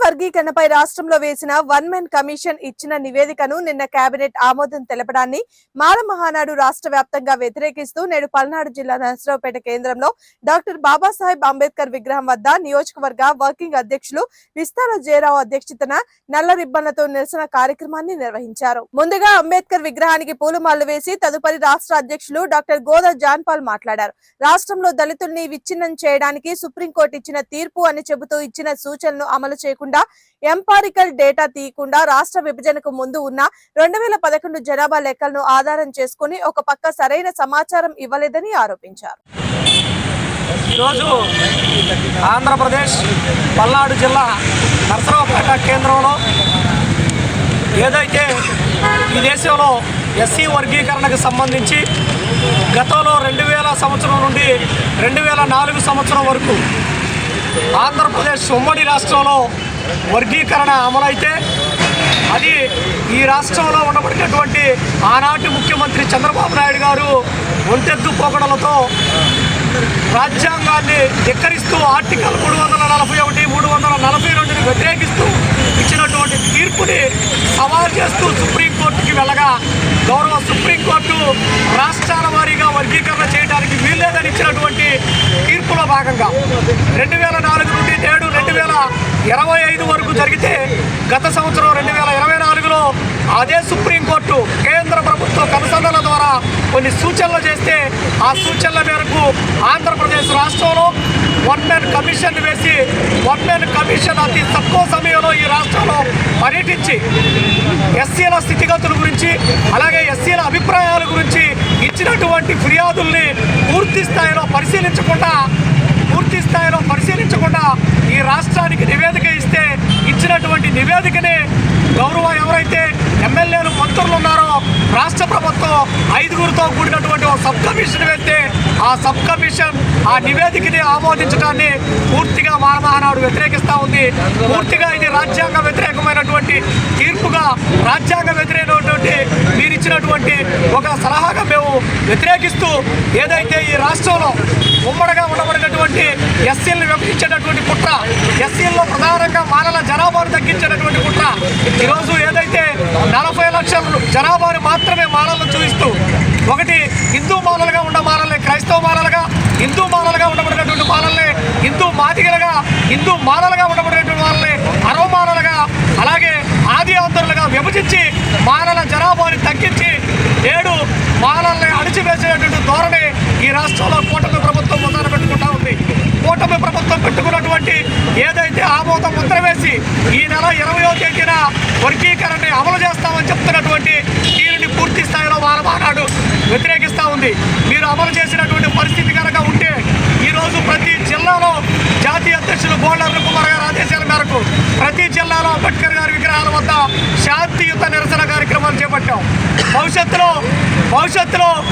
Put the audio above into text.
వర్గీకరణపై రాష్ట్రంలో వేసిన one men commission ఇచ్చిన నివేదికను నిన్న కేబినెట్ ఆమోదం తెలపడాన్ని మాల మహానాడు రాష్ట్ర వ్యాప్తంగా వ్యతిరేకిస్తూ నేడు పల్నాడు జిల్లా నరసరావుపేట కేంద్రంలో డాక్టర్ బాబాసాహెబ్ అంబేద్కర్ విగ్రహం వద్ద నియోజకవర్గ వర్కింగ్ అధ్యక్షులు విస్తార జయరావు అధ్యక్షతన నల్ల రిబ్బన్లతో నిరసన కార్యక్రమాన్ని నిర్వహించారు. ముందుగా అంబేద్కర్ విగ్రహానికి పూలమాలలు వేసి తదుపరి రాష్ట్ర అధ్యక్షులు డాక్టర్ గోదా జాన్పాల్ మాట్లాడారు. రాష్ట్రంలో దళితుల్ని విచ్ఛిన్నం చేయడానికి సుప్రీంకోర్టు ఇచ్చిన తీర్పు అని చెబుతూ ఇచ్చిన సూచనలను అమలు చేయకుండా ఎంపారికల్ డేటా తీయకుండా రాష్ట్ర విభజనకు ముందు ఉన్న 2011 జనాభా లెక్కలను ఆధారం చేసుకుని ఒక పక్క సరైన సమాచారం ఇవ్వలేదని ఆరోపించారు. ఈరోజు ఆంధ్రప్రదేశ్ పల్నాడు జిల్లా నరసరావుపేట కేంద్రంలో ఏదైతే ఈ దేశంలో ఎస్సీ వర్గీకరణకు సంబంధించి గతంలో 2000 సంవత్సరం నుండి 2004 సంవత్సరం వరకు ఆంధ్రప్రదేశ్ ఉమ్మడి రాష్ట్రంలో వర్గీకరణ అమలైతే అది ఈ రాష్ట్రంలో ఉండబడినటువంటి ఆనాటి ముఖ్యమంత్రి చంద్రబాబు నాయుడు గారు ఒంటెద్దు పోకడలతో రాజ్యాంగాన్ని ధిక్కరిస్తూ ఆర్టికల్ 341, 342ని వ్యతిరేకిస్తూ ఇచ్చినటువంటి తీర్పుని సవాల్ చేస్తూ సుప్రీంకోర్టుకి వెళ్ళగా గౌరవ సుప్రీంకోర్టు రాష్ట్రాల వారీగా వర్గీకరణ చేయడానికి వీల్లేదని ఇచ్చినటువంటి తీర్పులో భాగంగా 2004 నుండి నేడు 2025 వరకు జరిగితే గత సంవత్సరం 2024లో అదే సుప్రీంకోర్టు కేంద్ర ప్రభుత్వ కమిషన్ల ద్వారా కొన్ని సూచనలు చేస్తే ఆ సూచనల మేరకు ఆంధ్రప్రదేశ్ రాష్ట్రంలో వన్ మెన్ కమిషన్ వేసి వన్ మెన్ కమిషన్ అతి తక్కువ సమయంలో ఈ రాష్ట్రంలో పర్యటించి ఎస్సీల స్థితిగతుల గురించి అలాగే ఎస్సీల అభిప్రాయాల గురించి ఇచ్చినటువంటి ఫిర్యాదుల్ని పూర్తి స్థాయిలో పరిశీలించకుండా ఈ రాష్ట్రానికి నివేదిక ఇస్తే ఇచ్చినటువంటి నివేదికని గౌరవ ఎవరైతే ఎమ్మెల్యేలు మంత్రులు ఉన్నారో రాష్ట్ర ప్రభుత్వం 5గురితో కూడినటువంటి ఒక సబ్ కమిషన్ వేస్తే ఆ సబ్ కమిషన్ ఆ నివేదికని ఆమోదించడాన్ని పూర్తిగా మాల మహానాడు వ్యతిరేకిస్తూ ఉంది. పూర్తిగా ఇది రాజ్యాంగ వ్యతిరేకమైనటువంటి తీర్పుగా రాజ్యాంగ వ్యతిరేకమైనటువంటి మీరు ఇచ్చినటువంటి ఒక సలహాగా మేము వ్యతిరేకిస్తూ ఏదైతే ఈ రాష్ట్రంలో ఉమ్మడిగా ఉండబడినటువంటి ఎస్సీలను విభజించేటటువంటి కుట్ర, ఎస్సీల్లో ప్రధానంగా మాలల జనాభాను తగ్గించేటటువంటి కుట్ర, ఈరోజు ఏదైతే 40 లక్షల జనాభాను మాత్రమే మాలలను చూపిస్తూ ఒకటి హిందూ మాలలుగా ఉన్న మాలల్ని క్రైస్తవ మాలలుగా, హిందూ మాలలుగా ఉండబడినటువంటి మాలల్ని హిందూ మాదిగలుగా, హిందూ మాలలుగా ఉండబడినటువంటి వాళ్ళని అరవ మాలలుగా, అలాగే ఆది ఆంధ్రులుగా విభజించి మాలల జనాభాని తగ్గించి నేడు మాలల్ని అణిచివేసేటువంటి ధోరణి ఈ రాష్ట్రంలో కూటమి ప్రభుత్వం మొదలు పెట్టుకుంటా ఉంది. కూటమి ప్రభుత్వం పెట్టుకున్నటువంటి ఏదైతే ఆమోదం ముద్ర వేసి ఈ నెల 20వ తేదీన వర్గీకరణని అమలు చేస్తామని చెప్తున్నటువంటి తీరుని పూర్తి స్థాయిలో మాల మహానాడు వ్యతిరేకిస్తూ ఉంది. మీరు అమలు చేసినటువంటి పరిస్థితి కనుక ఉంటే ఈరోజు ప్రతి జిల్లాలో జాతీయ అధ్యక్షులు బోండారు కుమార్ గారి ఆదేశాల మేరకు ప్రతి జిల్లాలో అంబేద్కర్ గారి విగ్రహాల వద్ద శాంతియుత నిరసన కార్యక్రమాలు చేపట్టాం. భవిష్యత్తులో